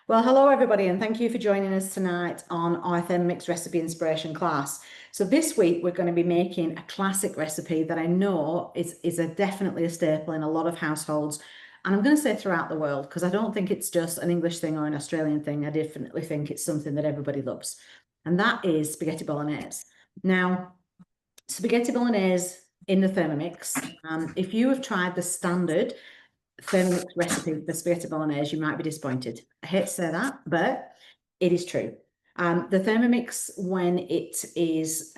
Well, hello everybody, and thank you for joining us tonight on our Thermomix recipe inspiration class. So this week we're going to be making a classic recipe that I know is definitely a staple in a lot of households, and I'm going to say throughout the world because I don't think it's just an English thing or an Australian thing. I definitely think it's something that everybody loves, and that is spaghetti bolognese. Now, spaghetti bolognese in the Thermomix, if you have tried the standard Thermomix recipe for spaghetti bolognese, you might be disappointed. I hate to say that, but it is true. The Thermomix, when it is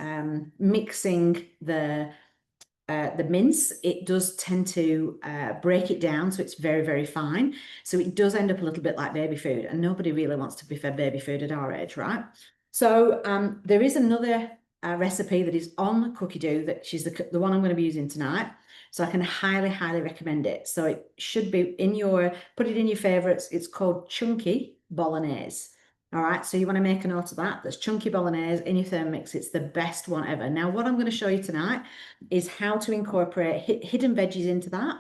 mixing the mince, it does tend to break it down, so it's very, very fine. So it does end up a little bit like baby food, and nobody really wants to be fed baby food at our age, right? So there is another recipe that is on Cookie Dough that she's the one I'm going to be using tonight. So I can highly, highly recommend it. So it should be in your, put it in your favorites. It's called Chunky Bolognese. All right, so you want to make a note of that. That's Chunky Bolognese in your Thermomix. It's the best one ever. Now, what I'm going to show you tonight is how to incorporate hidden veggies into that,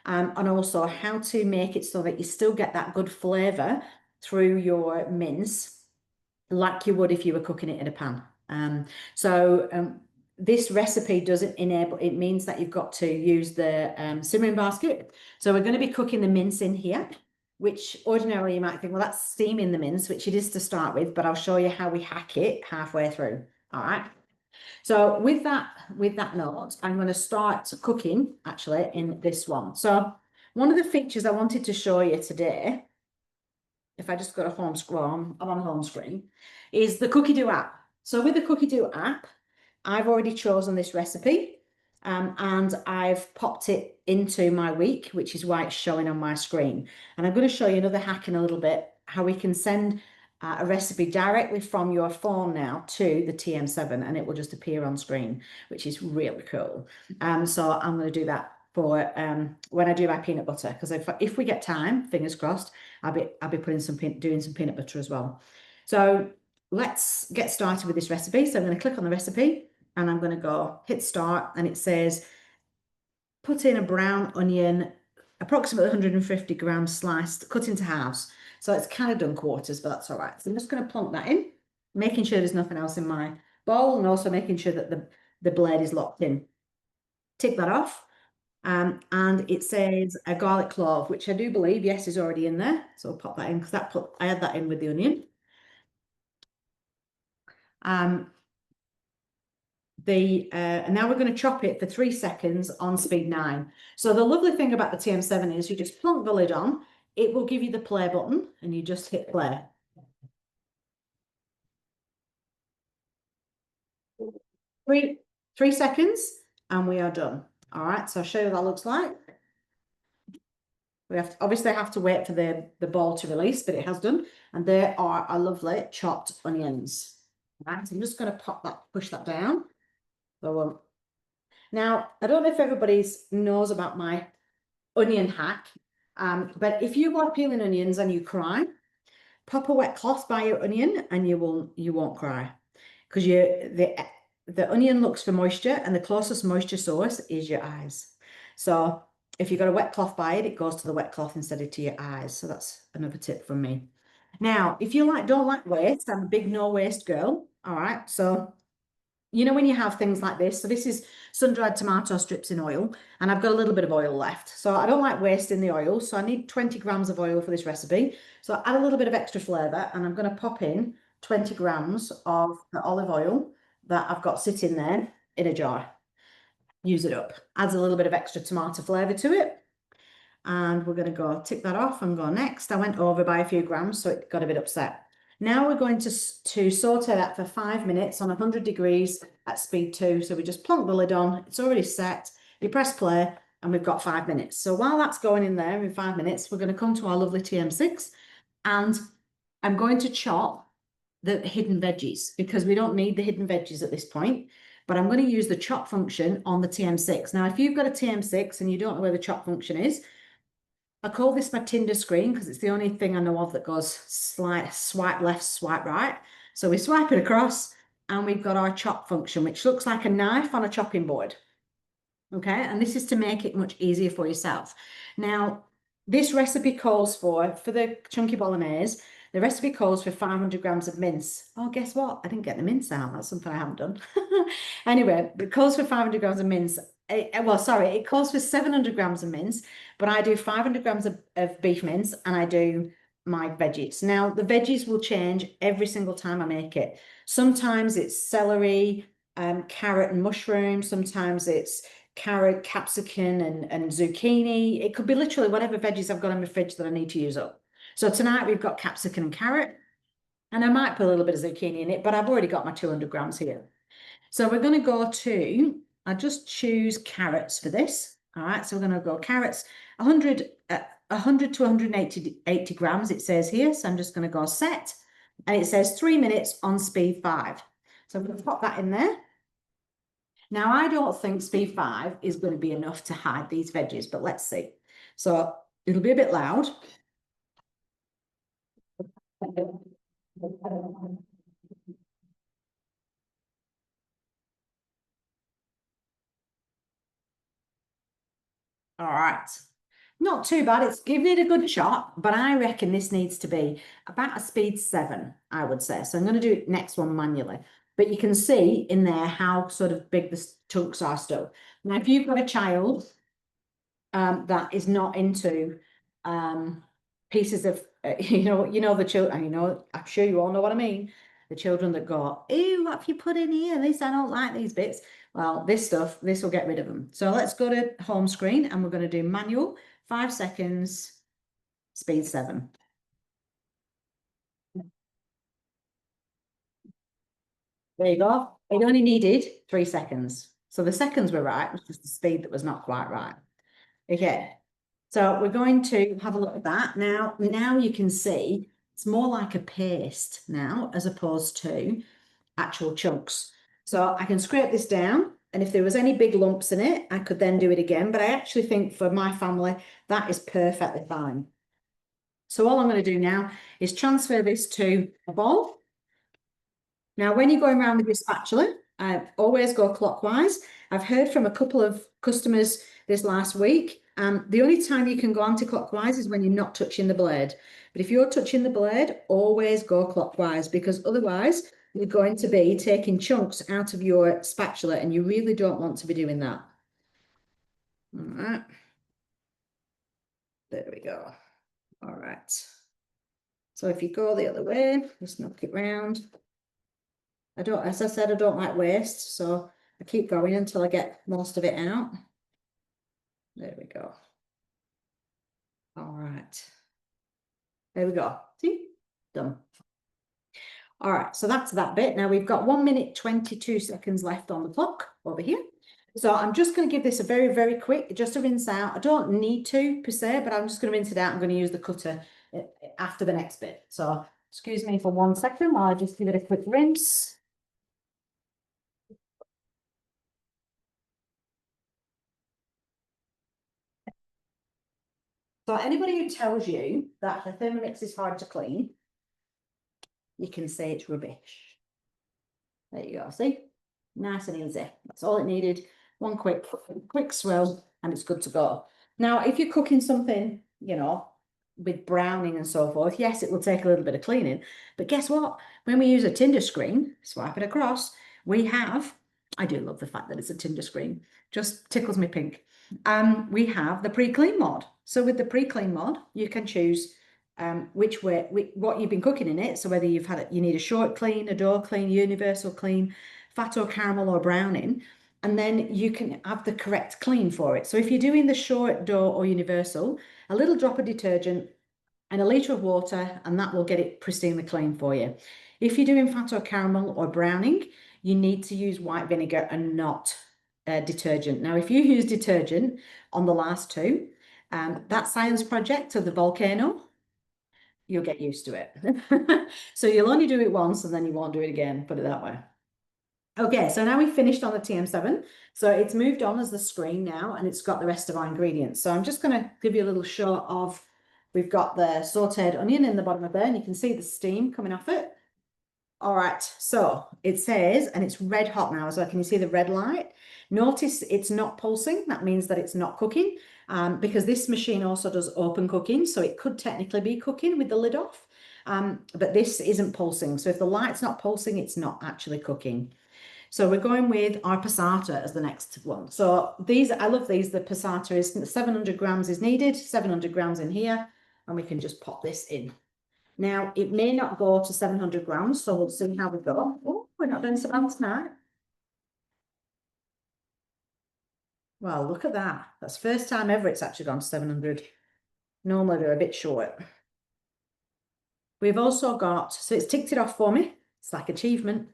and also how to make it so that you still get that good flavor through your mince like you would if you were cooking it in a pan. This recipe doesn't enable, it means that you've got to use the simmering basket. So we're going to be cooking the mince in here, which ordinarily you might think, well, that's steaming the mince, which it is to start with, but I'll show you how we hack it halfway through. All right. So with that note, I'm going to start cooking actually in this one. So one of the features I wanted to show you today, if I just go to home screen, I'm on home screen, is the Cookie Dough app. So with the Cookie Dough app, I've already chosen this recipe and I've popped it into my week, which is why it's showing on my screen. And I'm going to show you another hack in a little bit, how we can send a recipe directly from your phone now to the TM7 and it will just appear on screen, which is really cool. So I'm going to do that for when I do my peanut butter, because if we get time, fingers crossed, I'll be doing some peanut butter as well. So let's get started with this recipe. So I'm going to click on the recipe and I'm going to go hit start, and it says put in a brown onion, approximately 150 grams sliced, cut into halves. So it's kind of done quarters, but that's all right. So I'm just going to plonk that in, making sure there's nothing else in my bowl, and also making sure that the blade is locked in. Tick that off. And it says a garlic clove, which I do believe, yes, is already in there. So I'll pop that in because I had that in with the onion. And now we're going to chop it for 3 seconds on speed 9. So the lovely thing about the TM7 is you just plonk the lid on, it will give you the play button, and you just hit play. 3 seconds, and we are done. All right, so I'll show you what that looks like. We obviously have to wait for the ball to release, but it has done. And there are our lovely chopped onions. Right, so I'm just going to push that down. So, now, I don't know if everybody knows about my onion hack, but if you are peeling onions and you cry, pop a wet cloth by your onion and you won't cry, because the onion looks for moisture, and the closest moisture source is your eyes. So if you've got a wet cloth by it, it goes to the wet cloth instead of to your eyes. So that's another tip from me. Now, if you don't like waste, I'm a big no waste girl. All right, so you know when you have things like this, so this is sun-dried tomato strips in oil, and I've got a little bit of oil left. So I don't like wasting the oil, so I need 20 grams of oil for this recipe. So add a little bit of extra flavour, and I'm going to pop in 20 grams of the olive oil that I've got sitting there in a jar. Use it up. Adds a little bit of extra tomato flavour to it. And we're going to go tick that off and go next. I went over by a few grams, so it got a bit upset. Now we're going to saute that for 5 minutes on 100 degrees at speed 2. So we just plonk the lid on. It's already set. You press play, and we've got 5 minutes. So while that's going in there in 5 minutes, we're going to come to our lovely TM6, and I'm going to chop the hidden veggies, because we don't need the hidden veggies at this point. But I'm going to use the chop function on the TM6. Now, if you've got a TM6 and you don't know where the chop function is, I call this my Tinder screen because it's the only thing I know of that goes swipe left, swipe right. So we swipe it across, and we've got our chop function, which looks like a knife on a chopping board. Okay, and this is to make it much easier for yourself. Now, this recipe calls for the chunky bolognese, The recipe calls for 500 grams of mince. Oh, guess what? I didn't get the mince out. That's something I haven't done. Anyway, it calls for 500 grams of mince. It calls for 700 grams of mince, but I do 500 grams of beef mince and I do my veggies. Now, the veggies will change every single time I make it. Sometimes it's celery, carrot and mushroom. Sometimes it's carrot, capsicum, and zucchini. It could be literally whatever veggies I've got in my fridge that I need to use up. So tonight we've got capsicum and carrot, and I might put a little bit of zucchini in it, but I've already got my 200 grams here. So we're going to go to, I just choose carrots for this. All right, so we're going to go carrots, 100 to 180 grams, it says here. So I'm just going to go set, and it says 3 minutes on speed 5. So I'm going to pop that in there. Now, I don't think speed 5 is going to be enough to hide these veggies, but let's see. So it'll be a bit loud. All right. Not too bad. It's giving it a good shot, but I reckon this needs to be about a speed 7, I would say. So I'm going to do it next one manually. But you can see in there how sort of big the chunks are still. Now, if you've got a child that is not into pieces of, the children, I'm sure you all know what I mean. The children that go, ew, what have you put in here? At least I don't like these bits. Well, this will get rid of them. So let's go to home screen and we're going to do manual, 5 seconds, speed 7. There you go. It only needed 3 seconds. So the seconds were right, it was just the speed that was not quite right. Okay. So we're going to have a look at that. Now you can see it's more like a paste now as opposed to actual chunks. So I can scrape this down, and if there was any big lumps in it, I could then do it again. But I actually think for my family, that is perfectly fine. So all I'm going to do now is transfer this to a bowl. Now, when you're going around with your spatula, always go clockwise. I've heard from a couple of customers this last week. The only time you can go anti-clockwise is when you're not touching the blade. But if you're touching the blade, always go clockwise, because otherwise you're going to be taking chunks out of your spatula, and you really don't want to be doing that. All right. There we go. All right. So if you go the other way, just knock it round. As I said, I don't like waste, so I keep going until I get most of it out. There we go. All right. There we go. See? Done. All right, so that's that bit. Now we've got 1 minute, 22 seconds left on the clock over here. So I'm just going to give this a very, very quick, just to rinse out. I don't need to per se, but I'm just going to rinse it out. I'm going to use the cutter after the next bit. So excuse me for 1 second while I just give it a quick rinse. So anybody who tells you that the Thermomix is hard to clean, you can say it's rubbish. There you go, see? Nice and easy. That's all it needed. One quick swirl and it's good to go. Now, if you're cooking something, with browning and so forth, yes, it will take a little bit of cleaning. But guess what? When we use a Tinder screen, swipe it across, I do love the fact that it's a Tinder screen, just tickles me pink. We have the pre-clean mode. So with the pre-clean mode, you can choose what you've been cooking in it. So whether you need a short clean, a dough clean, universal clean, fat or caramel or browning, and then you can have the correct clean for it. So if you're doing the short, dough or universal, a little drop of detergent and a litre of water, and that will get it pristinely clean for you. If you're doing fat or caramel or browning, you need to use white vinegar and not detergent. Now, if you use detergent on the last two, that science project of the volcano, you'll get used to it. So you'll only do it once and then you won't do it again, put it that way. Okay, so now we've finished on the TM7. So it's moved on as the screen now, and it's got the rest of our ingredients. So I'm just going to give you a little shot of, we've got the sauteed onion in the bottom of there, and you can see the steam coming off it. All right, so it says, and it's red hot now, so can you see the red light? Notice it's not pulsing. That means that it's not cooking, because this machine also does open cooking, so it could technically be cooking with the lid off. But this isn't pulsing. So if the light's not pulsing, it's not actually cooking. So we're going with our passata as the next one. So these, I love these. The passata is 700 grams is needed, 700 grams in here, and we can just pop this in. Now, it may not go to 700 grams, so we'll see how we go. Oh, we're not doing so bad tonight. Well, look at that. That's the first time ever it's actually gone to 700. Normally they're a bit short. We've also got, so it's ticked it off for me. It's like achievement.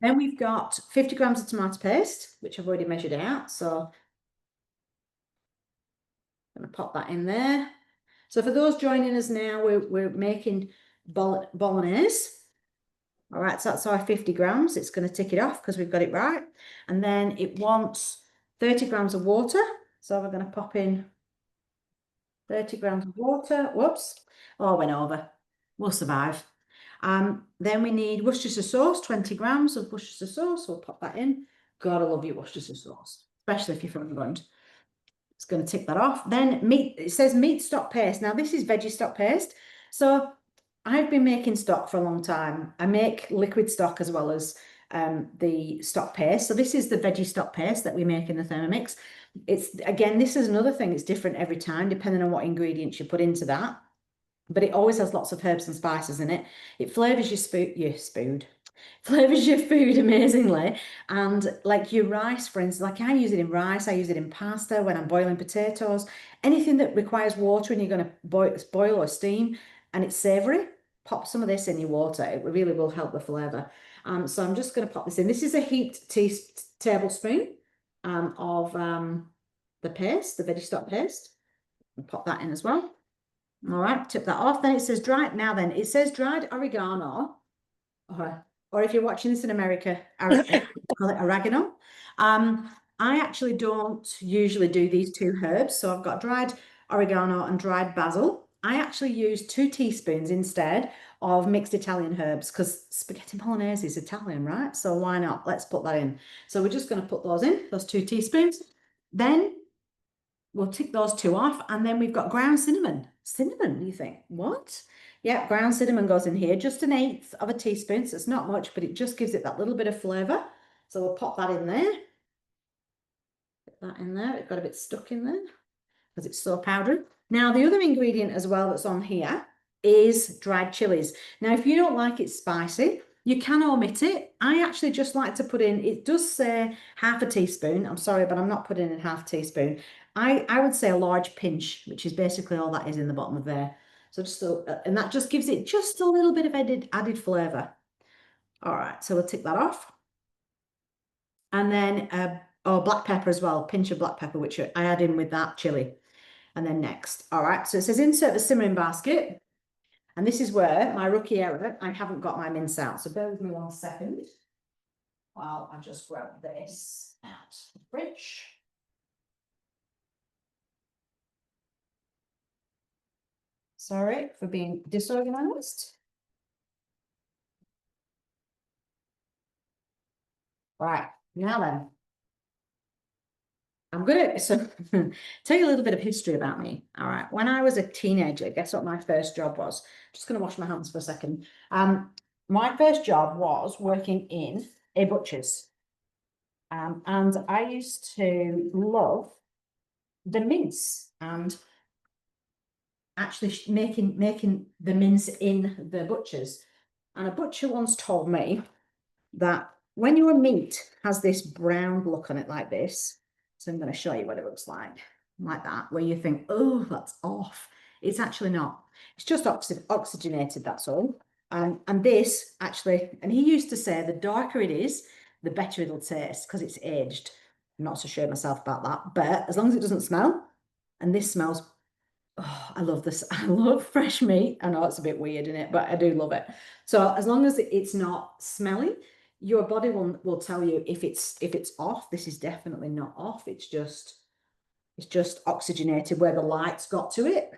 Then we've got 50 grams of tomato paste, which I've already measured out. So I'm going to pop that in there. So for those joining us now, we're making bolognese. All right, so that's our 50 grams. It's going to tick it off because we've got it right. And then it wants 30 grams of water. So we're going to pop in 30 grams of water. Whoops. Oh, I went over. We'll survive. Then we need Worcestershire sauce, 20 grams of Worcestershire sauce. We'll pop that in. God, I love your Worcestershire sauce, especially if you're from England. It's going to tick that off. Then meat, it says meat stock paste. Now this is veggie stock paste. So I've been making stock for a long time. I make liquid stock as well as the stock paste. So this is the veggie stock paste that we make in the Thermomix. It's, again, this is another thing. It's different every time, depending on what ingredients you put into that. But it always has lots of herbs and spices in it. It flavors flavors your food amazingly. And like your rice, for instance, like I use it in rice, I use it in pasta when I'm boiling potatoes, anything that requires water and you're going to boil or steam and it's savory, pop some of this in your water. It really will help the flavor. So I'm just going to pop this in. This is a heaped tablespoon of the paste, the veggie stock paste. I'll pop that in as well. All right, tip that off. Then it says dried. Now then, it says dried oregano, or if you're watching this in America, call it oregano. I actually don't usually do these two herbs. So I've got dried oregano and dried basil. I actually use 2 teaspoons instead of mixed Italian herbs because spaghetti bolognese is Italian, right? So why not? Let's put that in. So we're just going to put those in, those 2 teaspoons. Then we'll tick those 2 off, and then we've got ground cinnamon. Cinnamon, you think, what? Yeah, ground cinnamon goes in here, just 1/8 of a teaspoon, so it's not much, but it just gives it that little bit of flavour. So we'll pop that in there. Put that in there. It got a bit stuck in there because it's so powdery. Now, the other ingredient as well that's on here is dried chilies. Now, if you don't like it spicy, you can omit it. I actually just like to put in, it does say half a teaspoon. I'm sorry, but I'm not putting in half a teaspoon. I would say a large pinch, which is basically all that is in the bottom of there. So just and that just gives it just a little bit of added flavour. All right, so we'll tick that off. And then, black pepper as well, pinch of black pepper, which I add in with that chili. And then next, all right, so it says insert the simmering basket. And this is where my rookie error, I haven't got my mince out. So bear with me 1 second while I just grab this out of the fridge. Sorry for being disorganized. Right, now then. I'm gonna tell you a little bit of history about me. All right, when I was a teenager, guess what my first job was? Just gonna wash my hands for a second. My first job was working in a butcher's. And I used to love the mince and actually making the mince in the butcher's. And a butcher once told me that when your meat has this brown look on it like this, so I'm going to show you what it looks like that, where you think, oh, that's off. It's actually not. It's just oxygenated, that's all. And this actually, and he used to say the darker it is, the better it'll taste because it's aged. I'm not so sure myself about that, but as long as it doesn't smell, and this smells, oh, I love this. I love fresh meat. I know it's a bit weird in it, but I do love it. So as long as it's not smelly, your body will tell you if it's off. This is definitely not off. It's just oxygenated where the light's got to it,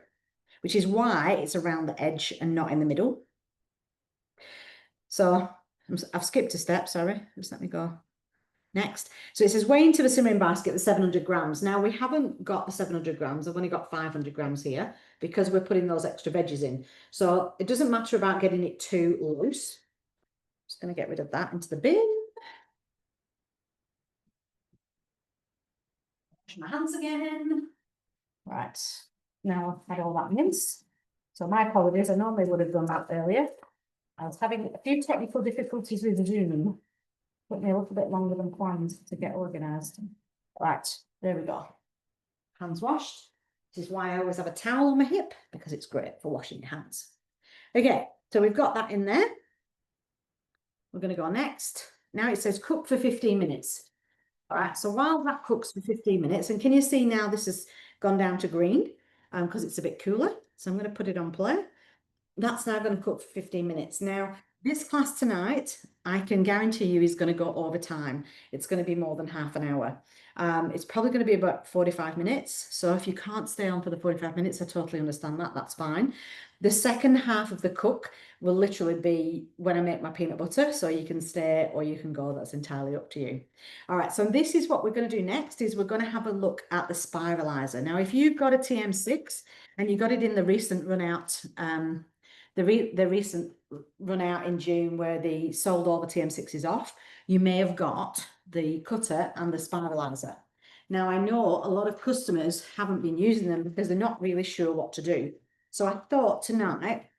which is why it's around the edge and not in the middle. So I've skipped a step, sorry. Just let me go. Next. So it says weigh into the simmering basket the 700 grams. Now we haven't got the 700 grams. I've only got 500 grams here because we're putting those extra veggies in. So it doesn't matter about getting it too loose. Just going to get rid of that into the bin. Wash my hands again. Right. Now I've had all that mince. So my apologies. I normally would have done that earlier. I was having a few technical difficulties with Zoom. Took me a little bit longer than planned to get organised. Right, there we go. Hands washed. This is why I always have a towel on my hip, because it's great for washing your hands. Okay, so we've got that in there. We're going to go next. Now it says cook for 15 minutes. All right, so while that cooks for 15 minutes, and can you see now this has gone down to green because it's a bit cooler. So I'm going to put it on play. That's now going to cook for 15 minutes. Now, this class tonight, I can guarantee you is going to go over time. It's going to be more than half an hour. It's probably going to be about 45 minutes. So if you can't stay on for the 45 minutes, I totally understand that. That's fine. The second half of the cook will literally be when I make my peanut butter. So you can stay or you can go. That's entirely up to you. All right. So this is what we're going to do next is we're going to have a look at the spiralizer. Now, if you've got a TM6 and you got it in the recent run out, the recent run out in June where they sold all the TM6s off, you may have got the cutter and the spiralizer. Now, I know a lot of customers haven't been using them because they're not really sure what to do. So I thought tonight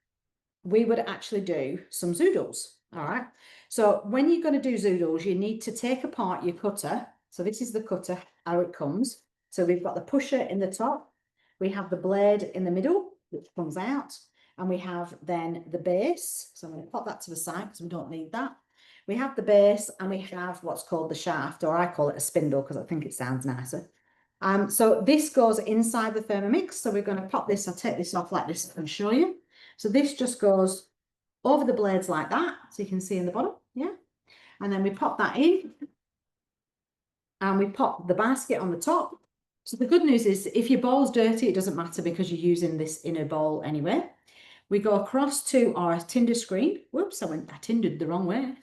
we would actually do some zoodles. All right. So when you're going to do zoodles, you need to take apart your cutter. So this is the cutter, how it comes. So we've got the pusher in the top. We have the blade in the middle, which comes out. And we have then the base. So I'm going to pop that to the side because we don't need that. We have the base and we have what's called the shaft, or I call it a spindle because I think it sounds nicer. So this goes inside the Thermomix. So we're going to pop this, I'll take this off like this and show you. So this just goes over the blades like that. So you can see in the bottom, yeah. And then we pop that in and we pop the basket on the top. So the good news is if your bowl's dirty, it doesn't matter because you're using this inner bowl anyway. We go across to our tinder screen. Whoops, I tindered the wrong way.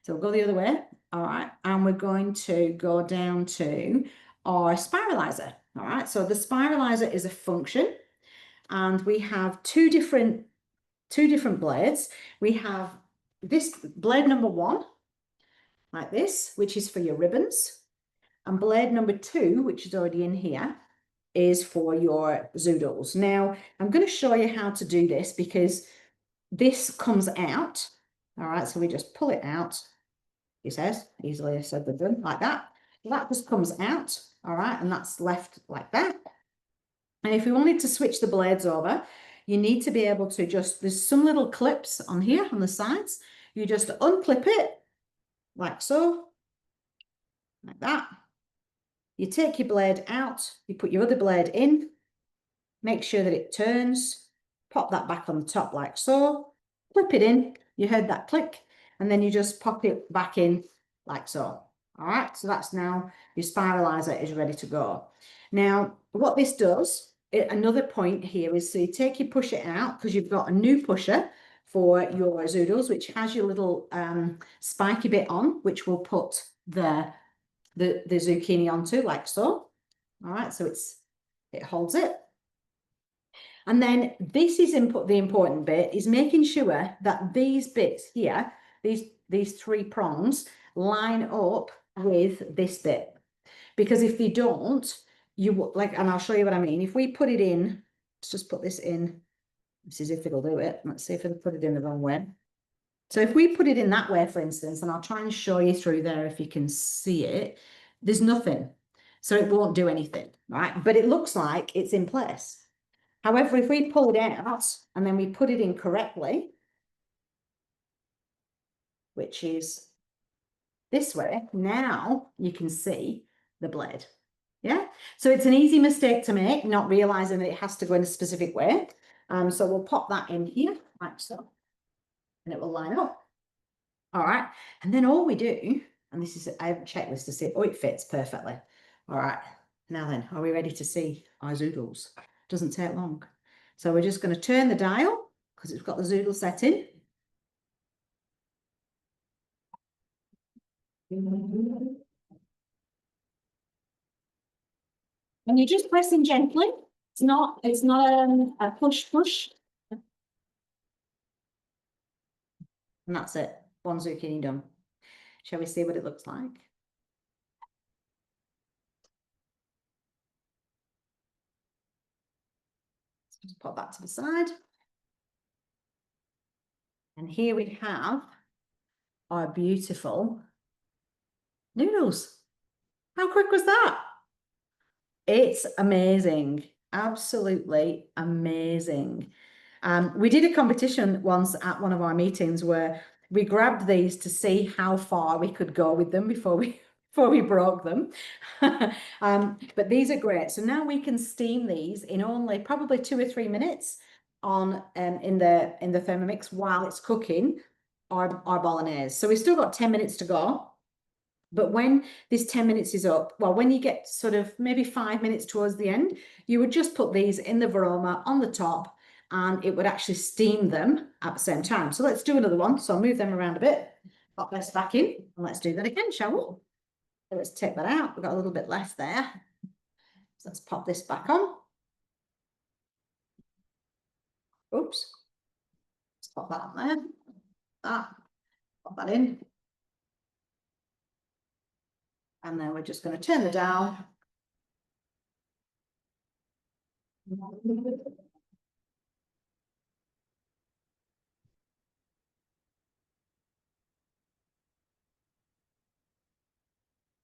So we'll go the other way. All right. And we're going to go down to our spiralizer. All right. So the spiralizer is a function. And we have two different blades. We have this blade number 1, like this, which is for your ribbons. And blade number 2, which is already in here, is for your zoodles. Now, I'm going to show you how to do this because this comes out. All right, so we just pull it out. It says, easily said than done, like that. That just comes out, all right, and that's left like that. And if we wanted to switch the blades over, you need to be able to just, there's some little clips on here on the sides. You just unclip it like so, like that. You take your blade out, you put your other blade in, make sure that it turns, pop that back on the top like so, clip it in, you heard that click, and then you just pop it back in like so. All right, so that's now your spiralizer is ready to go. Now, what this does, another point here is so you take your pusher out because you've got a new pusher for your zoodles, which has your little spiky bit on, which will put the zucchini onto like so. All right, so it holds it. And then this is the important bit is making sure that these bits here, these 3 prongs line up with this bit. Because if they don't, you like, and I'll show you what I mean. If we put it in, let's just put this in. This is if it'll do it. Let's see if it'll put it in the wrong way. So if we put it in that way, for instance, and I'll try and show you through there if you can see it, there's nothing. So it won't do anything, right? But it looks like it's in place. However, if we pull it out and then we put it in correctly, which is this way, now you can see the blade. Yeah, so it's an easy mistake to make, not realizing that it has to go in a specific way. So we'll pop that in here like so, and it will line up. All right, and then all we do, and this is, I have a checklist to see, oh, it fits perfectly. All right, now then, are we ready to see our zoodles? Doesn't take long. So we're just going to turn the dial because it's got the zoodle set in. And you're just pressing gently. It's not a push. And that's it. One zucchini done. Shall we see what it looks like? Just pop that to the side. And here we have our beautiful noodles. How quick was that? It's amazing. Absolutely amazing. We did a competition once at one of our meetings where we grabbed these to see how far we could go with them before we broke them. But these are great. So now we can steam these in only probably 2 or 3 minutes on in the Thermomix while it's cooking our bolognese. So we've still got 10 minutes to go. But when this 10 minutes is up, well, when you get sort of maybe 5 minutes towards the end, you would just put these in the varoma on the top and it would actually steam them at the same time. So let's do another one. So I'll move them around a bit, pop this back in, and let's do that again, shall we? So let's take that out. We've got a little bit left there. So let's pop this back on. Oops. Let's pop that on there. Pop that in. And then we're just going to turn the dial.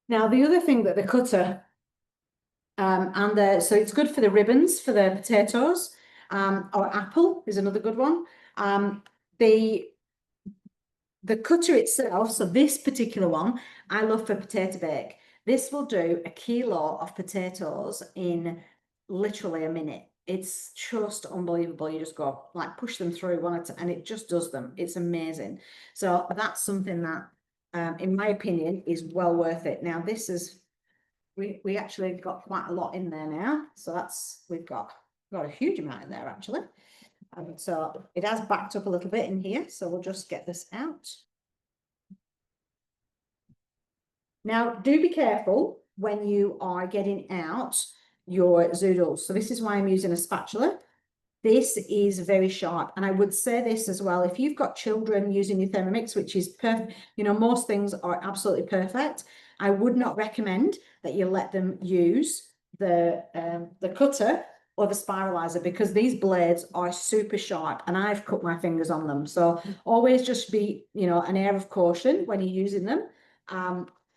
Now, the other thing that the cutter, so it's good for the ribbons, for the potatoes, or apple is another good one. The cutter itself, so this particular one, I love for potato bake. This will do 1 kilo of potatoes in literally a minute. It's just unbelievable. You just go like push them through one at a time, and it just does them. It's amazing. So that's something that, in my opinion, is well worth it. Now this is, we actually got quite a lot in there now. So that's, we've got a huge amount in there actually. So it has backed up a little bit in here. So we'll just get this out. Now, do be careful when you are getting out your zoodles. So this is why I'm using a spatula. This is very sharp. And I would say this as well, if you've got children using your Thermomix, which is perfect, you know, most things are absolutely perfect. I would not recommend that you let them use the cutter or the spiralizer, because these blades are super sharp and I've cut my fingers on them. So always just be, you know, an air of caution when you're using them.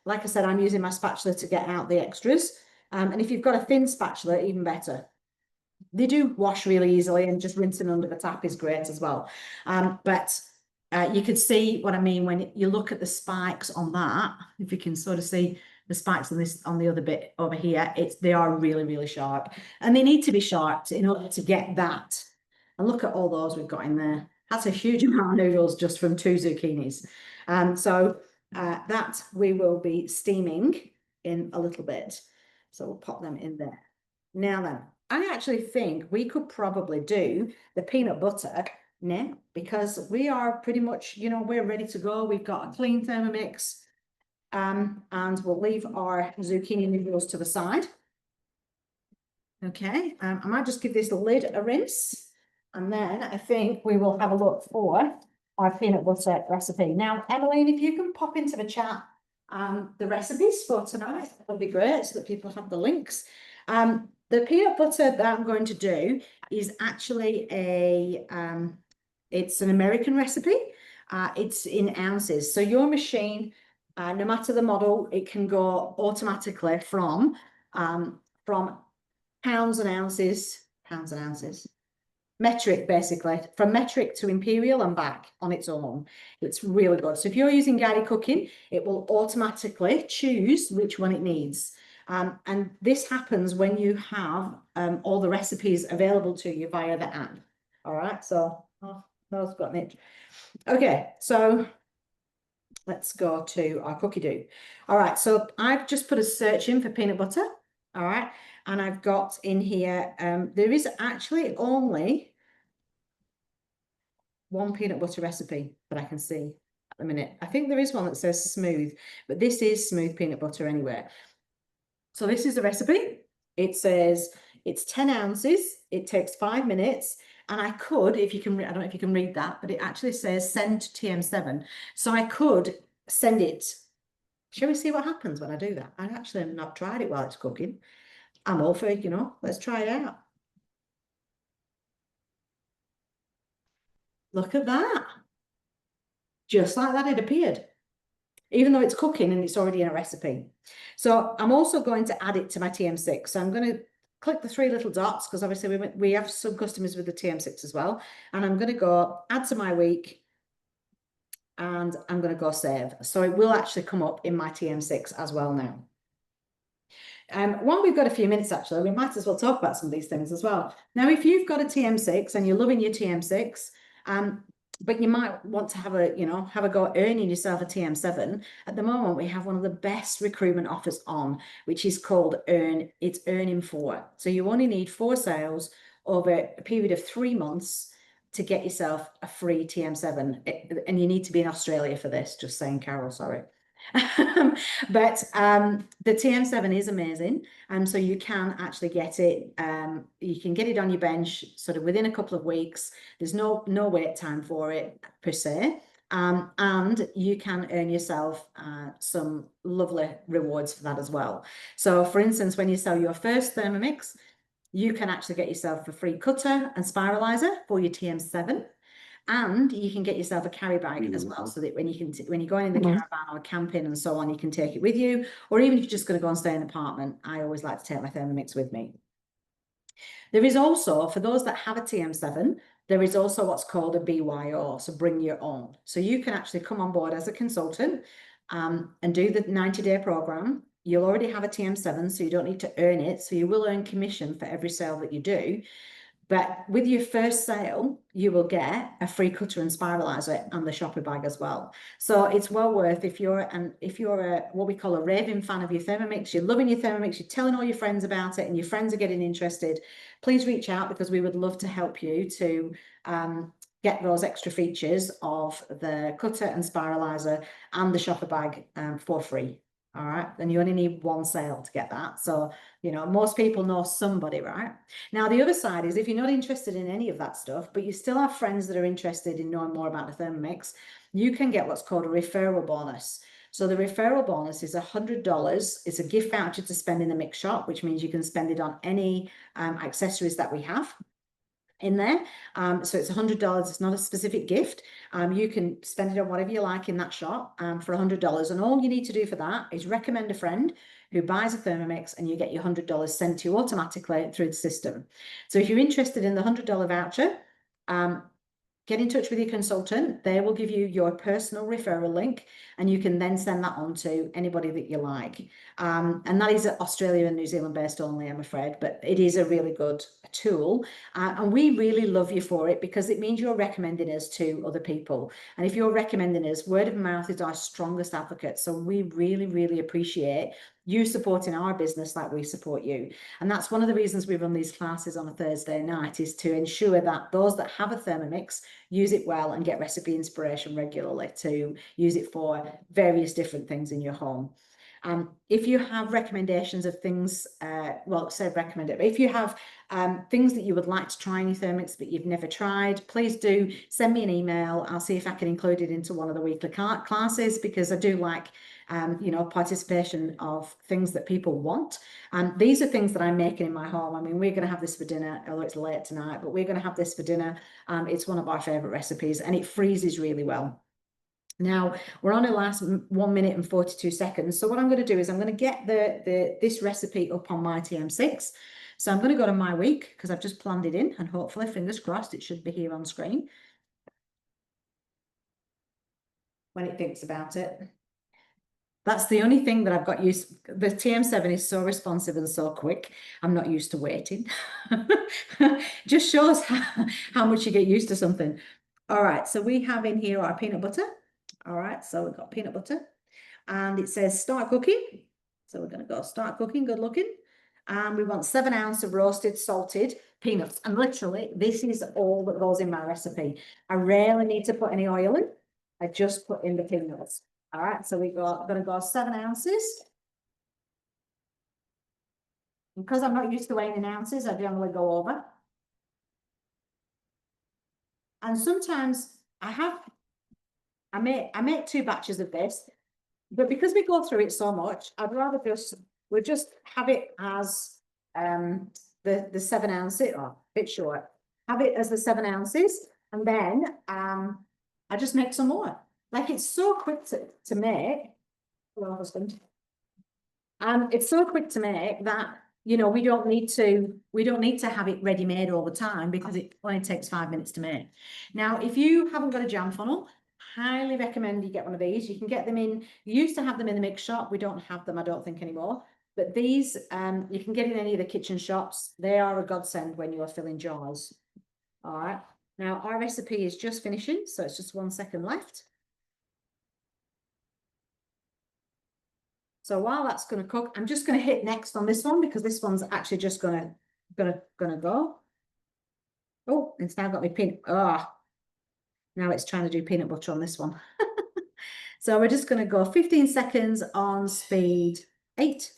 Like I said, I'm using my spatula to get out the extras. And if you've got a thin spatula, even better. They do wash really easily, and just rinsing under the tap is great as well. But you could see what I mean when you look at the spikes on that. If you can sort of see the spikes on this, on the other bit over here, they are really, really sharp, and they need to be sharp in order to get that. And look at all those we've got in there. That's a huge amount of noodles just from 2 zucchinis. So that we will be steaming in a little bit. So we'll pop them in there. Now then, I actually think we could probably do the peanut butter now, because we are pretty much, you know, we're ready to go. We've got a clean Thermomix, and we'll leave our zucchini noodles to the side. Okay, I might just give this lid a rinse, and then I think we will have a look for our peanut butter recipe. Now, Emmeline, if you can pop into the chat the recipes for tonight, that would be great, so that people have the links. The peanut butter that I'm going to do is actually it's an American recipe. It's in ounces. So your machine, no matter the model, it can go automatically from pounds and ounces, metric basically, from metric to imperial and back on its own. It's really good. So if you're using guided cooking, it will automatically choose which one it needs. And this happens when you have all the recipes available to you via the app. All right, so those got it. Okay, so let's go to our cookie dough. All right, so I've just put a search in for peanut butter. All right, and I've got in here, there is actually only one peanut butter recipe that I can see at the minute. I think there is one that says smooth, but this is smooth peanut butter anyway. So this is the recipe. It says it's 10 ounces. It takes 5 minutes. And I could, if you can, I don't know if you can read that, but it actually says send to TM7. So I could send it. Shall we see what happens when I do that? I actually have not tried it while it's cooking. I'm all for, let's try it out. Look at that. Just like that, it appeared, even though it's cooking and it's already in a recipe. So I'm also going to add it to my TM6. So I'm going to click the 3 little dots because obviously we have some customers with the TM6 as well. And I'm going to go add to my week and I'm going to go save. So it will actually come up in my TM6 as well now. While we've got a few minutes, actually, we might as well talk about some of these things as well. Now, if you've got a TM6 and you're loving your TM6, but you might want to have a go earning yourself a TM7. At the moment, we have one of the best recruitment offers on, which is called it's earning 4. So you only need 4 sales over a period of 3 months to get yourself a free TM7. And you need to be in Australia for this, just saying, Carol, sorry. But the TM7 is amazing, and so you can actually get it. You can get it on your bench sort of within a couple of weeks. There's no wait time for it per se, and you can earn yourself some lovely rewards for that as well. So, for instance, when you sell your first Thermomix, you can actually get yourself a free cutter and spiralizer for your TM7. And you can get yourself a carry bag as well, so that when you're going in the caravan or camping and so on, you can take it with you. Or even if you're just going to go and stay in an apartment, I always like to take my Thermomix with me. There is also, for those that have a TM7, there is also what's called a BYO, so bring your own. So you can actually come on board as a consultant and do the 90-day program. You'll already have a TM7, so you don't need to earn it. So you will earn commission for every sale that you do. But with your first sale, you will get a free cutter and spiralizer and the shopper bag as well. So it's well worth if you're a what we call a raving fan of your Thermomix, you're loving your Thermomix, you're telling all your friends about it, and your friends are getting interested. Please reach out because we would love to help you to get those extra features of the cutter and spiralizer and the shopper bag for free. All right, and you only need 1 sale to get that. So, most people know somebody, right? Now, the other side is if you're not interested in any of that stuff, but you still have friends that are interested in knowing more about the Thermomix, you can get what's called a referral bonus. So the referral bonus is $100. It's a gift voucher to spend in the mix shop, which means you can spend it on any accessories that we have in there. So it's $100. It's not a specific gift. You can spend it on whatever you like in that shop for $100. And all you need to do for that is recommend a friend who buys a Thermomix, and you get your $100 sent to you automatically through the system. So if you're interested in the $100 voucher, get in touch with your consultant. They will give you your personal referral link, and you can then send that on to anybody that you like. And that is Australia and New Zealand based only, I'm afraid, but it is a really good tool. And we really love you for it because it means you're recommending us to other people. And if you're recommending us, word of mouth is our strongest advocate. So we really, really appreciate you supporting our business like we support you. And that's one of the reasons we run these classes on a Thursday night, is to ensure that those that have a Thermomix use it well and get recipe inspiration regularly to use it for various different things in your home. If you have recommendations of things, if you have things that you would like to try in your Thermomix but you've never tried, please do send me an email. I'll see if I can include it into one of the weekly classes, because I do like participation of things that people want. And these are things that I'm making in my home. I mean, we're going to have this for dinner, although it's late tonight, but we're going to have this for dinner. It's one of our favorite recipes, and it freezes really well. Now, we're on the last 1 minute and 42 seconds. So what I'm going to do is I'm going to get this recipe up on my TM6. So I'm going to go to my week because I've just planned it in, and hopefully, fingers crossed, it should be here on screen when it thinks about it. That's the only thing that I've got used. The TM7 is so responsive and so quick. I'm not used to waiting. Just shows how much you get used to something. All right, so we have in here our peanut butter. All right, so we've got peanut butter, and it says start cooking. So we're going to go start cooking, good looking. And we want 7 ounces of roasted salted peanuts. And literally, this is all that goes in my recipe. I rarely need to put any oil in. I just put in the peanuts. All right, so we're going to go 7 ounces. Because I'm not used to weighing in ounces, I generally go over. And sometimes I make 2 batches of this, but because we go through it so much, I'd rather we'll just have it as the 7 ounces, or a bit short, have it as the 7 ounces, and then I just make some more. Like, it's so quick to make. Hello, husband. It's so quick to make that, you know, we don't need to have it ready made all the time, because it only takes 5 minutes to make. Now, if you haven't got a jam funnel, highly recommend you get one of these. You can get them in, you used to have them in the mix shop. We don't have them, I don't think, anymore. But these, you can get in any of the kitchen shops. They are a godsend when you are filling jars. All right. Now, our recipe is just finishing, so it's just 1 second left. So while that's going to cook, I'm just going to hit next on this one, because this one's actually just gonna go. Oh, it's now got me now it's trying to do peanut butter on this one. So we're just going to go 15 seconds on speed 8.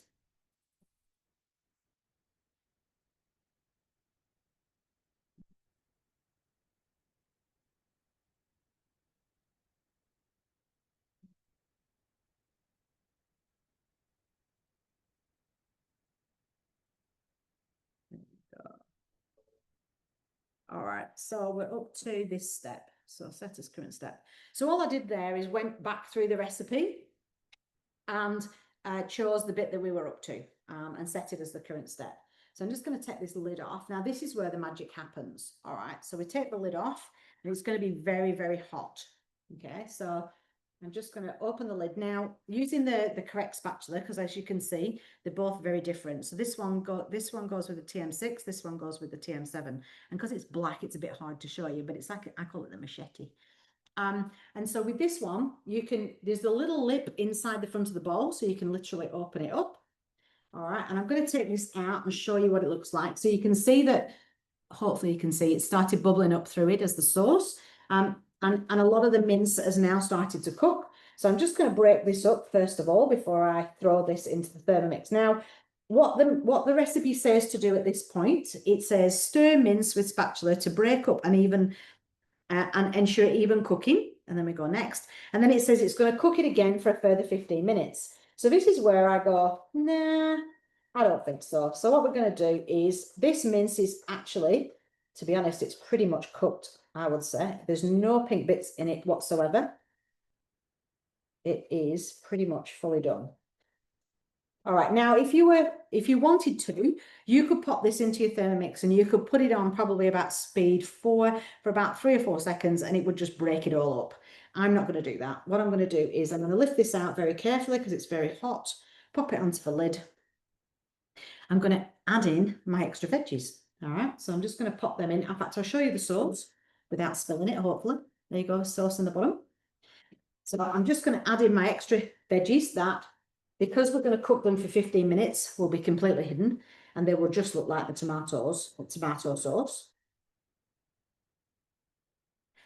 All right, so we're up to this step. So set as current step. So all I did there is went back through the recipe and chose the bit that we were up to and set it as the current step. So I'm just going to take this lid off. Now, this is where the magic happens. All right, so we take the lid off, and it's going to be very, very hot. Okay, so I'm just going to open the lid now using the correct spatula, because as you can see, they're both very different. So this one goes with the TM6, this one goes with the TM7. And because it's black, it's a bit hard to show you, but it's like, I call it the machete. And so with this one, there's a little lip inside the front of the bowl, so you can literally open it up. All right, and I'm going to take this out and show you what it looks like. So you can see that, hopefully you can see, it started bubbling up through it as the sauce. And a lot of the mince has now started to cook. So I'm just going to break this up first of all before I throw this into the Thermomix. Now, what the recipe says to do at this point, it says stir mince with spatula to break up and ensure even cooking. And then we go next. And then it says it's going to cook it again for a further 15 minutes. So this is where I go, nah, I don't think so. So what we're going to do is, this mince is actually, to be honest, it's pretty much cooked, I would say. There's no pink bits in it whatsoever. It is pretty much fully done. All right, now if you wanted to, you could pop this into your Thermomix and you could put it on probably about speed 4 for about 3 or 4 seconds, and it would just break it all up. I'm not going to do that. What I'm going to do is I'm going to lift this out very carefully because it's very hot, pop it onto the lid. I'm going to add in my extra veggies. All right, so I'm just going to pop them in. In fact, I'll show you the sauce without spilling it, hopefully. There you go, sauce in the bottom. So I'm just going to add in my extra veggies that, because we're going to cook them for 15 minutes, will be completely hidden, and they will just look like the tomato sauce.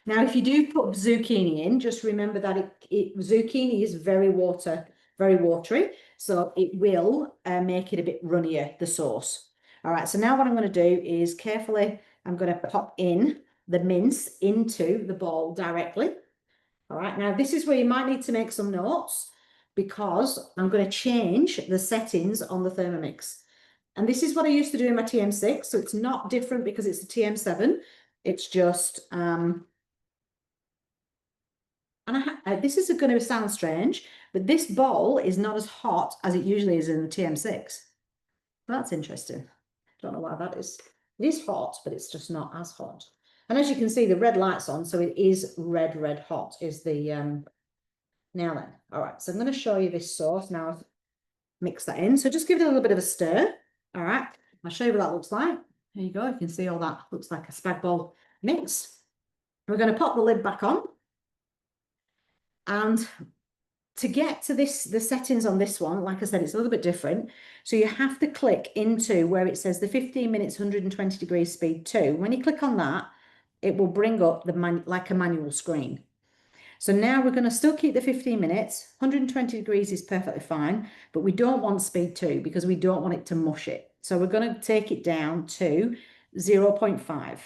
Now, if you do put zucchini in, just remember that zucchini is very watery, so it will make it a bit runnier, the sauce. All right, so now what I'm going to do is carefully, I'm going to pop in the mince into the bowl directly. All right, now this is where you might need to make some notes, because I'm going to change the settings on the Thermomix. And this is what I used to do in my TM6, so it's not different because it's a TM7. It's just, this is going to sound strange, but this bowl is not as hot as it usually is in the TM6. That's interesting. Don't know why that is. It is hot, but it's just not as hot. And as you can see, the red light's on, so it is red hot is the, now then. All right, so I'm going to show you this sauce. Now I've mixed that in. So just give it a little bit of a stir. All right, I'll show you what that looks like. There you go. You can see all that looks like a spag bowl mix. We're going to pop the lid back on. And to get to the settings on this one, like I said, it's a little bit different. So you have to click into where it says the 15 minutes, 120 degrees speed 2. When you click on that, it will bring up like a manual screen. So now we're going to still keep the 15 minutes. 120 degrees is perfectly fine, but we don't want speed 2 because we don't want it to mush it. So we're going to take it down to 0.5.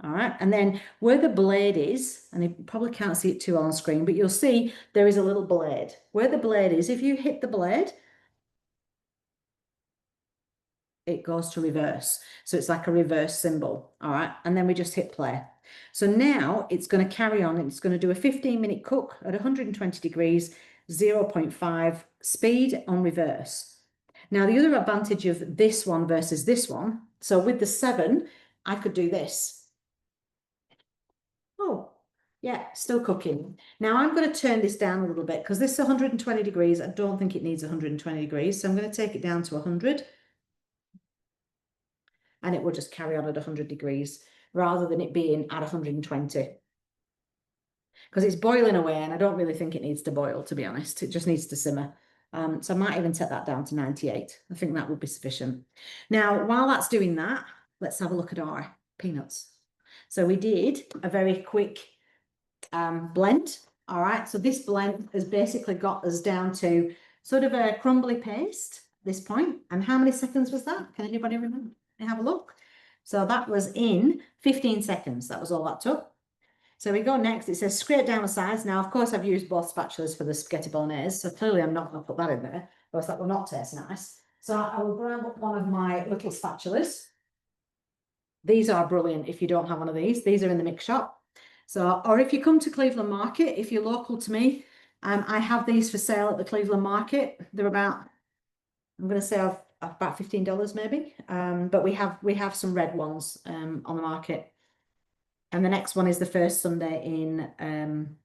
All right. And then where the blade is, and you probably can't see it too well on screen, but you'll see there is a little blade. Where the blade is, if you hit the blade, it goes to reverse. So it's like a reverse symbol. All right. And then we just hit play. So now it's going to carry on. It's going to do a 15-minute cook at 120 degrees, 0.5 speed on reverse. Now, the other advantage of this one versus this one, so with the 7, I could do this. Oh, yeah, still cooking. Now, I'm going to turn this down a little bit because this is 120 degrees. I don't think it needs 120 degrees. So I'm going to take it down to 100. And it will just carry on at 100 degrees rather than it being at 120. Because it's boiling away and I don't really think it needs to boil, to be honest. It just needs to simmer. So I might even set that down to 98. I think that would be sufficient. Now, while that's doing that, let's have a look at our peanuts. So we did a very quick blend. All right, so this blend has basically got us down to sort of a crumbly paste at this point. And how many seconds was that? Can anybody remember? Have a look. So that was in 15 seconds. That was all that took. So we go next. It says scrape down the sides. Now, of course, I've used both spatulas for the spaghetti bolognese. So clearly I'm not going to put that in there. Because that will not taste nice. So I will grab up one of my little spatulas. These are brilliant if you don't have one of these. These are in the mix shop. So, or if you come to Cleveland Market, if you're local to me, I have these for sale at the Cleveland Market. They're about, I'm going to say about $15 maybe. But we have some red ones on the market. And the next one is the first Sunday in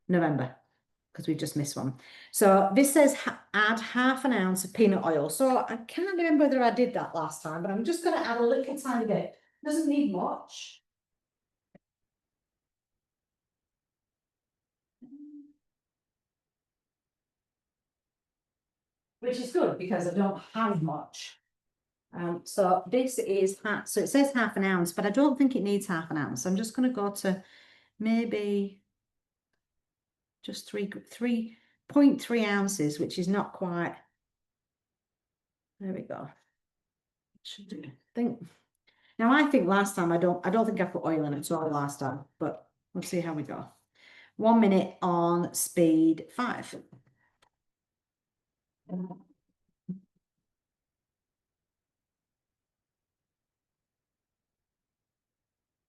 November, because we've just missed one. So this says add half an ounce of peanut oil. So I can't remember whether I did that last time, but I'm just going to add a little tiny bit. Doesn't need much. Which is good because I don't have much. So this is, so it says half an ounce, but I don't think it needs half an ounce. I'm just going to go to maybe just 3.3 ounces, which is not quite. There we go. Should do. I think last time I don't think I put oil in it at all last time, but we'll see how we go. 1 minute on speed 5.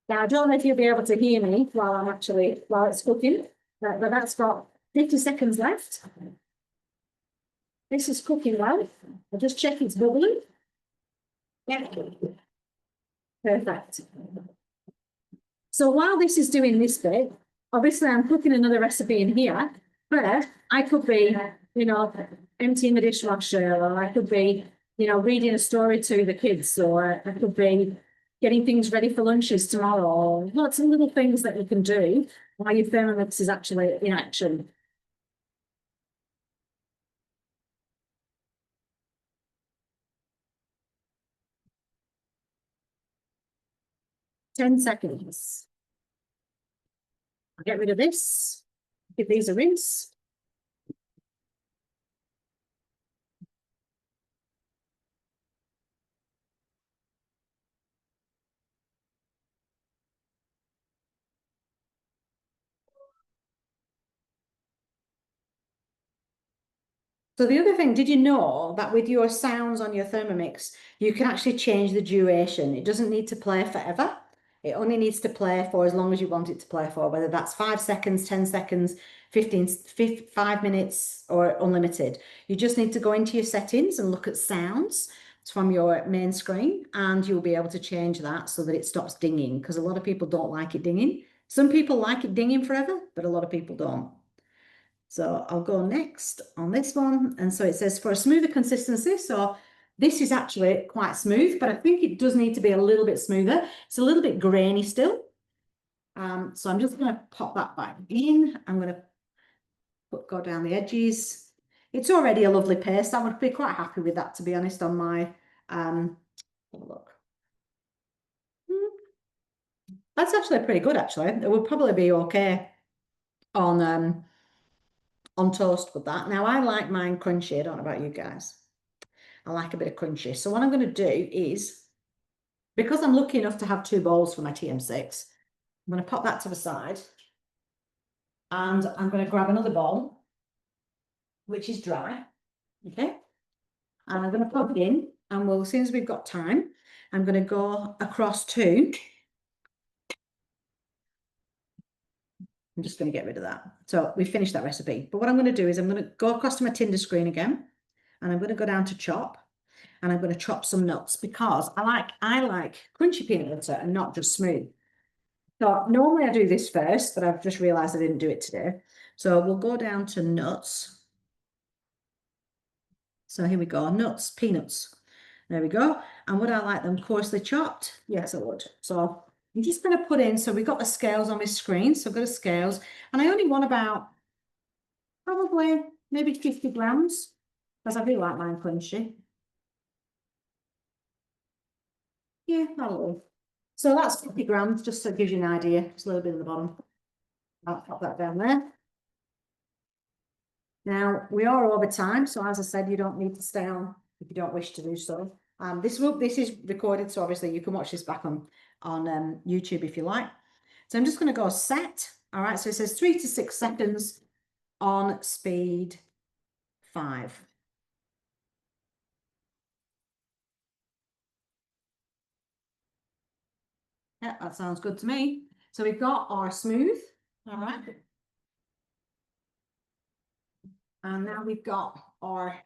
Now, I don't know if you'll be able to hear me while it's cooking, but that's got 50 seconds left. This is cooking well. I'll just check it's bubbling. Yeah. Perfect. So while this is doing this bit, obviously I'm cooking another recipe in here, but I could be, emptying the dishwasher, or I could be, reading a story to the kids, or I could be getting things ready for lunches tomorrow. Lots of little things that you can do while your Thermomix is actually in action. Ten seconds. I'll get rid of this. Give these a rinse. So the other thing, did you know that with your sounds on your Thermomix, you can actually change the duration? It doesn't need to play forever. It only needs to play for as long as you want it to play for, whether that's 5 seconds, 10 seconds, 5 minutes, or unlimited. You just need to go into your settings and look at sounds from your main screen, and you'll be able to change that so that it stops dinging, because a lot of people don't like it dinging. Some people like it dinging forever, but a lot of people don't. So I'll go next on this one. And so it says for a smoother consistency. So this is actually quite smooth, but I think it does need to be a little bit smoother. It's a little bit grainy still. So I'm just going to pop that back in. I'm going to go down the edges. It's already a lovely paste. I would be quite happy with that, to be honest, on my, have a look. That's actually pretty good, actually. It would probably be okay on toast with that. Now, I like mine crunchy. I don't know about you guys. I like a bit of crunchy. So what I'm going to do is, because I'm lucky enough to have 2 bowls for my TM6, I'm going to pop that to the side. And I'm going to grab another bowl, which is dry. Okay. And I'm going to pop it in. And we'll, as soon as we've got time, I'm going to go across to, I'm just going to get rid of that. So we finished that recipe. But what I'm going to do is I'm going to go across to my Tinder screen again. And I'm going to go down to chop. And I'm going to chop some nuts because I like crunchy peanut butter and not just smooth. So normally I do this first, but I've just realized I didn't do it today. So we'll go down to nuts. So here we go, nuts, peanuts. There we go. And would I like them coarsely chopped? Yes, I would. So I'm just going to put in, so we've got the scales on my screen. So I've got the scales, and I only want about probably maybe 50 grams because I do like mine crunchy. Yeah, that'll do. So that's 50 grams, just so it gives you an idea. It's a little bit at the bottom. I'll pop that down there. Now, we are over time, so as I said, you don't need to stay on if you don't wish to do so. This is recorded, so obviously you can watch this back on YouTube if you like. So I'm just going to go set. All right, so it says 3 to 6 seconds on speed 5. Yeah, that sounds good to me. So we've got our smooth, all right. And now we've got our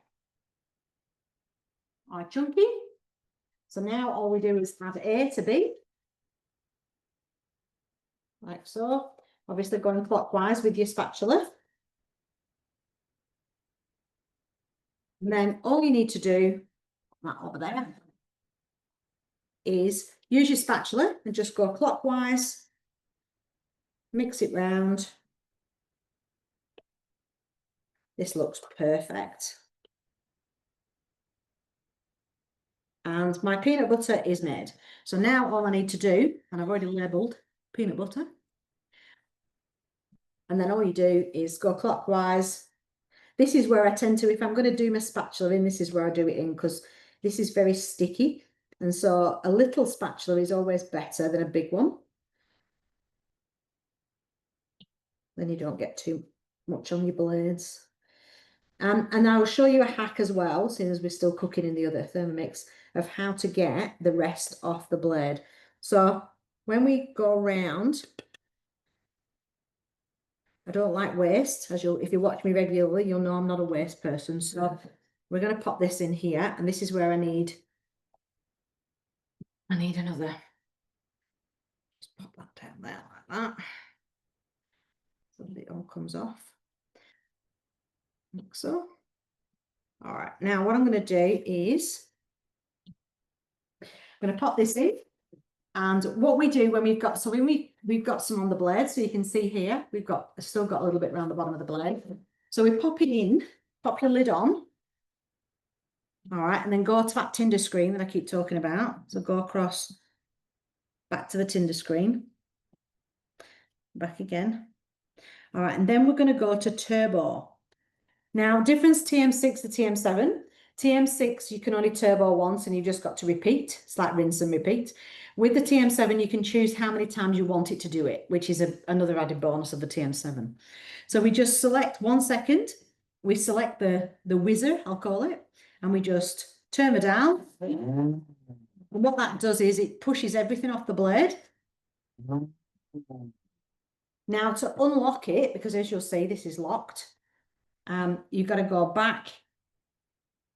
chunky. So now all we do is add A to B. Like so. Obviously going clockwise with your spatula. And then all you need to do, that over there, is use your spatula and just go clockwise, mix it round. This looks perfect. And my peanut butter is made. So now all I need to do, and I've already labelled peanut butter, and then all you do is go clockwise. This is where I tend to, if I'm going to do my spatula in, this is where I do it in, because this is very sticky. And so a little spatula is always better than a big one. Then you don't get too much on your blades. And I'll show you a hack as well, seeing as we're still cooking in the other Thermomix, of how to get the rest off the blade. So when we go around, I don't like waste. If you watch me regularly, you'll know I'm not a waste person. So we're going to pop this in here, and this is where I need another. Just pop that down there like that. So that it all comes off. Like so. All right, now what I'm going to do is I'm going to pop this in. And what we do when we've got, so when we've got some on the blade, so you can see here, still got a little bit around the bottom of the blade. So we pop it in, pop your lid on. All right, and then go to that Tinder screen that I keep talking about. So go across back to the Tinder screen. Back again. All right, and then we're going to go to turbo. Now, difference TM6 to TM7. TM6, you can only turbo once and you've just got to repeat. It's like rinse and repeat. With the TM7, you can choose how many times you want it to do it, which is another added bonus of the TM7. So we just select 1 second. We select the whizzer, I'll call it, and we just turn the dial. And what that does is it pushes everything off the blade. Now to unlock it, because as you'll see, this is locked, you've got to go back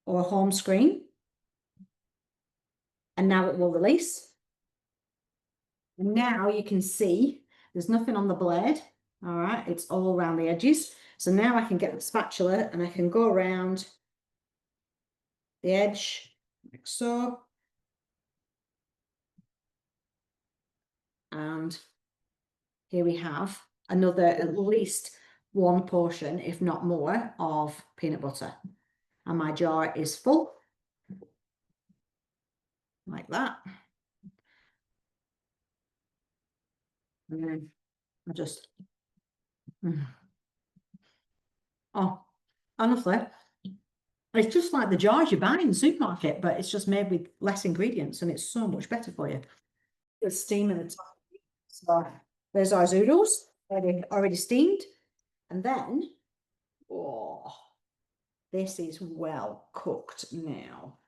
or home screen. And now it will release. And now you can see there's nothing on the blade. All right, it's all around the edges. So now I can get the spatula and I can go around the edge like so. And here we have another at least 1 portion, if not more, of peanut butter. And my jar is full. Like that. And then I just, oh, honestly, It's just like the jars you buy in the supermarket, but it's just made with less ingredients and it's so much better for you. The steam in the top. So there's our zoodles, already steamed. And then, oh, this is well cooked now.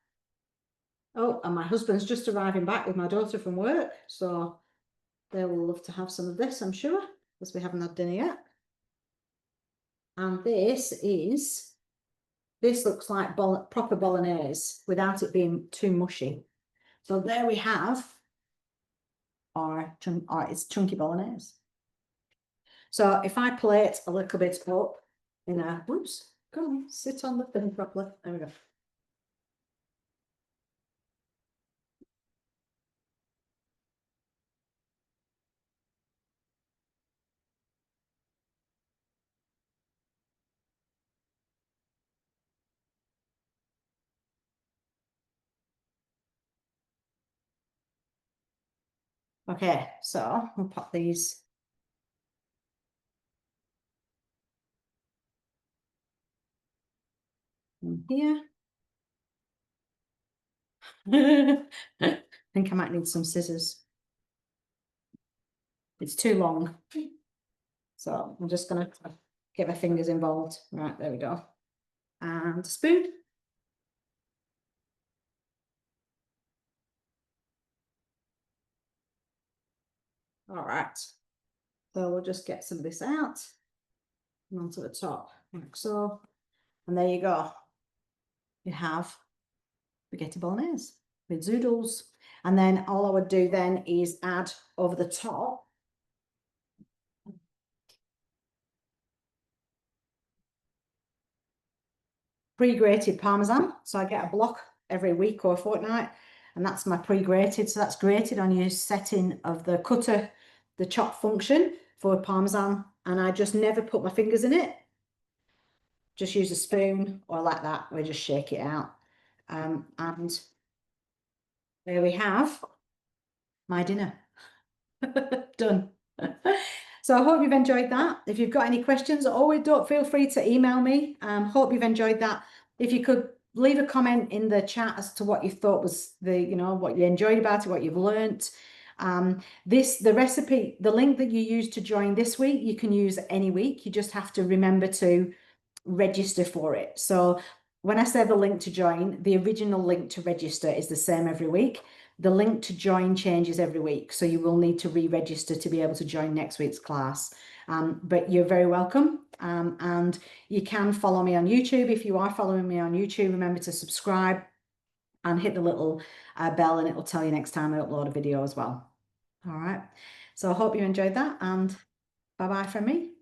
Oh, and my husband's just arriving back with my daughter from work. So they will love to have some of this, I'm sure, because we haven't had dinner yet. And this looks like proper bolognese without it being too mushy. So there we have it's chunky bolognese. So if I plate a little bit up in a, whoops, come on, sit on the thing properly. There we go. Okay, so we'll pop these in here. I think I might need some scissors. It's too long. So I'm just gonna get my fingers involved. Right, there we go. And a spoon. All right. So we'll just get some of this out and onto the top, like so. And there you go. You have spaghetti bolognese with zoodles. And then all I would do then is add over the top pre-grated Parmesan. So I get a block every week or fortnight, and that's my pre-grated. So that's grated on your setting of the cutter, the chop function for Parmesan. And I just never put my fingers in it. Just use a spoon or like that. We just shake it out. And there we have my dinner. Done. So I hope you've enjoyed that. If you've got any questions, always don't feel free to email me. Hope you've enjoyed that. If you could leave a comment in the chat as to what you thought was what you enjoyed about it, what you've learnt. The recipe, the link that you used to join this week, you can use any week. You just have to remember to register for it. So when I say the link to join, the original link to register is the same every week. The link to join changes every week, so you will need to re-register to be able to join next week's class. But you're very welcome, and you can follow me on YouTube. If you are following me on YouTube, remember to subscribe and hit the little bell, and it will tell you next time I upload a video as well. All right, so I hope you enjoyed that, and bye-bye from me.